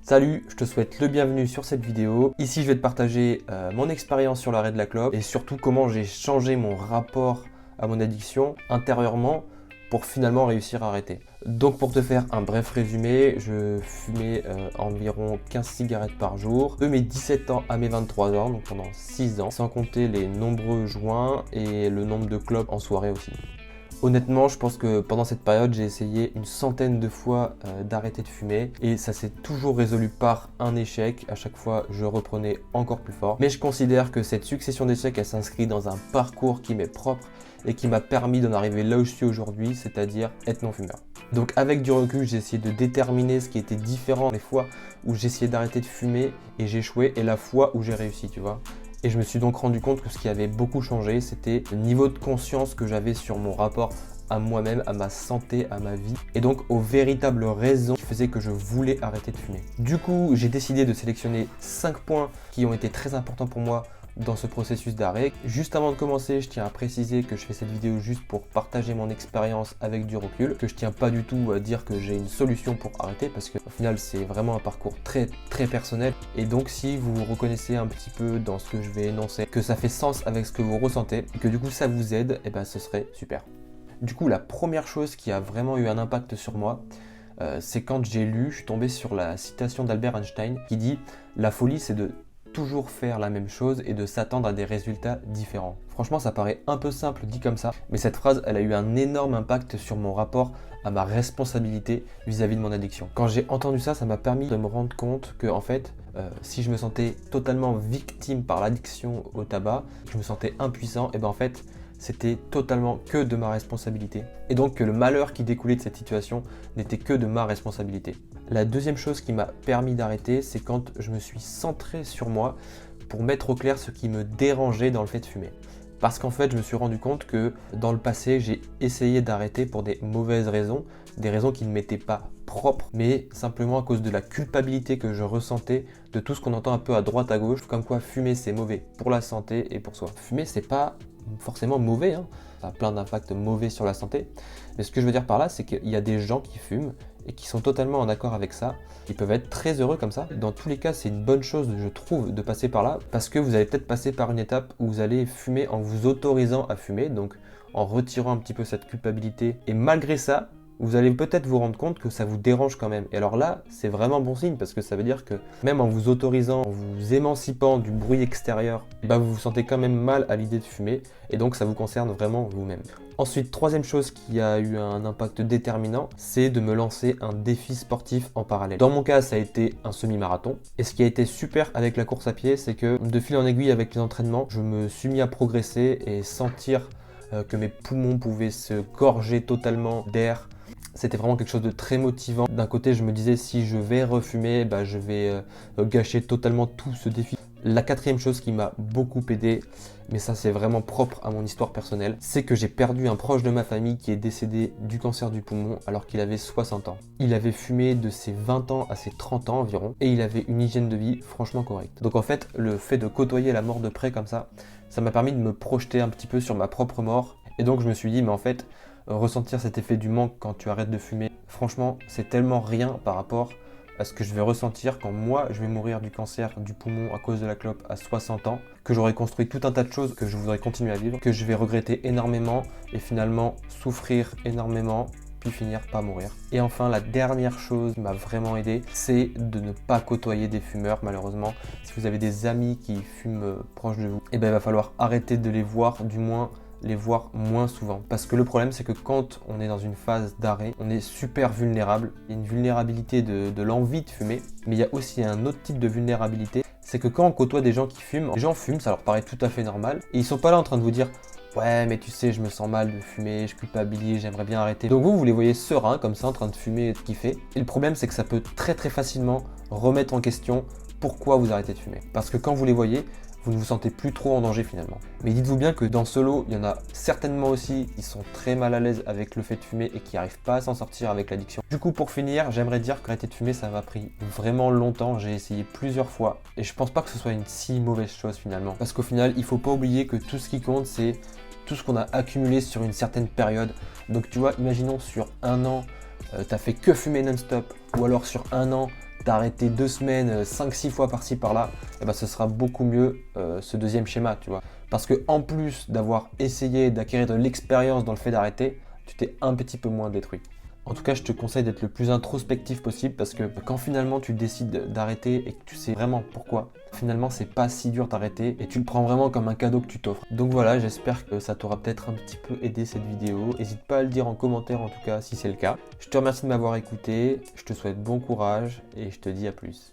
Salut, je te souhaite le bienvenu sur cette vidéo. Ici, je vais te partager mon expérience sur l'arrêt de la clope et surtout comment j'ai changé mon rapport à mon addiction intérieurement pour finalement réussir à arrêter. Donc pour te faire un bref résumé, je fumais environ 15 cigarettes par jour de mes 17 ans à mes 23 ans, donc pendant 6 ans, sans compter les nombreux joints et le nombre de clopes en soirée aussi. Honnêtement, je pense que pendant cette période, j'ai essayé une centaine de fois d'arrêter de fumer et ça s'est toujours résolu par un échec. À chaque fois, je reprenais encore plus fort. Mais je considère que cette succession d'échecs, elle s'inscrit dans un parcours qui m'est propre et qui m'a permis d'en arriver là où je suis aujourd'hui, c'est-à-dire être non-fumeur. Donc avec du recul, j'ai essayé de déterminer ce qui était différent les fois où j'essayais d'arrêter de fumer et j'échouais et la fois où j'ai réussi, tu vois. Et je me suis donc rendu compte que ce qui avait beaucoup changé, c'était le niveau de conscience que j'avais sur mon rapport à moi-même, à ma santé, à ma vie, et donc aux véritables raisons qui faisaient que je voulais arrêter de fumer. Du coup, j'ai décidé de sélectionner 5 points qui ont été très importants pour moi dans ce processus d'arrêt. Juste avant de commencer, je tiens à préciser que je fais cette vidéo juste pour partager mon expérience avec du recul, que je tiens pas du tout à dire que j'ai une solution pour arrêter parce qu'au final c'est vraiment un parcours très personnel et donc si vous vous reconnaissez un petit peu dans ce que je vais énoncer, que ça fait sens avec ce que vous ressentez et que du coup ça vous aide, et ben ce serait super. Du coup la première chose qui a vraiment eu un impact sur moi, c'est quand je suis tombé sur la citation d'Albert Einstein qui dit « La folie c'est de toujours faire la même chose et de s'attendre à des résultats différents ». Franchement, ça paraît un peu simple dit comme ça, mais cette phrase, elle a eu un énorme impact sur mon rapport à ma responsabilité vis-à-vis de mon addiction. Quand j'ai entendu ça, ça m'a permis de me rendre compte que, en fait, si je me sentais totalement victime par l'addiction au tabac, je me sentais impuissant, et ben en fait, c'était totalement que de ma responsabilité. Et donc que le malheur qui découlait de cette situation n'était que de ma responsabilité. La deuxième chose qui m'a permis d'arrêter, c'est quand je me suis centré sur moi pour mettre au clair ce qui me dérangeait dans le fait de fumer. Parce qu'en fait, je me suis rendu compte que dans le passé, j'ai essayé d'arrêter pour des mauvaises raisons, des raisons qui ne m'étaient pas propres, mais simplement à cause de la culpabilité que je ressentais de tout ce qu'on entend un peu à droite à gauche, comme quoi fumer c'est mauvais pour la santé et pour soi. Fumer c'est pas forcément mauvais, hein. Ça a plein d'impacts mauvais sur la santé, mais ce que je veux dire par là, c'est qu'il y a des gens qui fument et qui sont totalement en accord avec ça. Ils peuvent être très heureux comme ça. Dans tous les cas, c'est une bonne chose, je trouve, de passer par là, parce que vous allez peut-être passer par une étape où vous allez fumer en vous autorisant à fumer, donc en retirant un petit peu cette culpabilité. Et malgré ça, vous allez peut-être vous rendre compte que ça vous dérange quand même. Et alors là, c'est vraiment bon signe parce que ça veut dire que même en vous autorisant, en vous émancipant du bruit extérieur, bah vous vous sentez quand même mal à l'idée de fumer et donc ça vous concerne vraiment vous-même. Ensuite, troisième chose qui a eu un impact déterminant, c'est de me lancer un défi sportif en parallèle. Dans mon cas, ça a été un semi-marathon. Et ce qui a été super avec la course à pied, c'est que de fil en aiguille avec les entraînements, je me suis mis à progresser et sentir que mes poumons pouvaient se gorger totalement d'air. C'était vraiment quelque chose de très motivant. D'un côté, je me disais si je vais refumer, bah, je vais gâcher totalement tout ce défi. La quatrième chose qui m'a beaucoup aidé, mais ça c'est vraiment propre à mon histoire personnelle, c'est que j'ai perdu un proche de ma famille qui est décédé du cancer du poumon alors qu'il avait 60 ans. Il avait fumé de ses 20 ans à ses 30 ans environ et il avait une hygiène de vie franchement correcte. Donc en fait, le fait de côtoyer la mort de près comme ça m'a permis de me projeter un petit peu sur ma propre mort. Et donc je me suis dit, mais en fait, ressentir cet effet du manque quand tu arrêtes de fumer, franchement, c'est tellement rien par rapport à ce que je vais ressentir quand moi, je vais mourir du cancer du poumon à cause de la clope à 60 ans, que j'aurais construit tout un tas de choses que je voudrais continuer à vivre, que je vais regretter énormément et finalement souffrir énormément, puis finir par mourir. Et enfin, la dernière chose qui m'a vraiment aidé, c'est de ne pas côtoyer des fumeurs, malheureusement. Si vous avez des amis qui fument proche de vous, eh ben, il va falloir arrêter de les voir, du moins les voir moins souvent. Parce que le problème, c'est que quand on est dans une phase d'arrêt, on est super vulnérable. Il y a une vulnérabilité de l'envie de fumer, mais il y a aussi un autre type de vulnérabilité, c'est que quand on côtoie des gens qui fument, les gens fument, ça leur paraît tout à fait normal, et ils sont pas là en train de vous dire « Ouais, mais tu sais, je me sens mal de fumer, je culpabilise, j'aimerais bien arrêter. » Donc vous les voyez sereins, comme ça, en train de fumer et de kiffer. Et le problème, c'est que ça peut très facilement remettre en question pourquoi vous arrêtez de fumer. Parce que quand vous les voyez, vous ne vous sentez plus trop en danger finalement. Mais dites-vous bien que dans ce lot, il y en a certainement aussi qui sont très mal à l'aise avec le fait de fumer et qui n'arrivent pas à s'en sortir avec l'addiction. Du coup, pour finir, j'aimerais dire qu'arrêter de fumer, ça m'a pris vraiment longtemps. J'ai essayé plusieurs fois et je pense pas que ce soit une si mauvaise chose finalement. Parce qu'au final, il faut pas oublier que tout ce qui compte, c'est tout ce qu'on a accumulé sur une certaine période. Donc tu vois, imaginons sur un an, t'as fait que fumer non-stop, ou alors sur un an, t'as arrêté 2 semaines, 5-6 fois par-ci par-là, et ben ce sera beaucoup mieux ce deuxième schéma, tu vois. Parce que en plus d'avoir essayé d'acquérir de l'expérience dans le fait d'arrêter, tu t'es un petit peu moins détruit. En tout cas, je te conseille d'être le plus introspectif possible parce que quand finalement tu décides d'arrêter et que tu sais vraiment pourquoi, finalement c'est pas si dur d'arrêter et tu le prends vraiment comme un cadeau que tu t'offres. Donc voilà, j'espère que ça t'aura peut-être un petit peu aidé cette vidéo. N'hésite pas à le dire en commentaire en tout cas si c'est le cas. Je te remercie de m'avoir écouté, je te souhaite bon courage et je te dis à plus.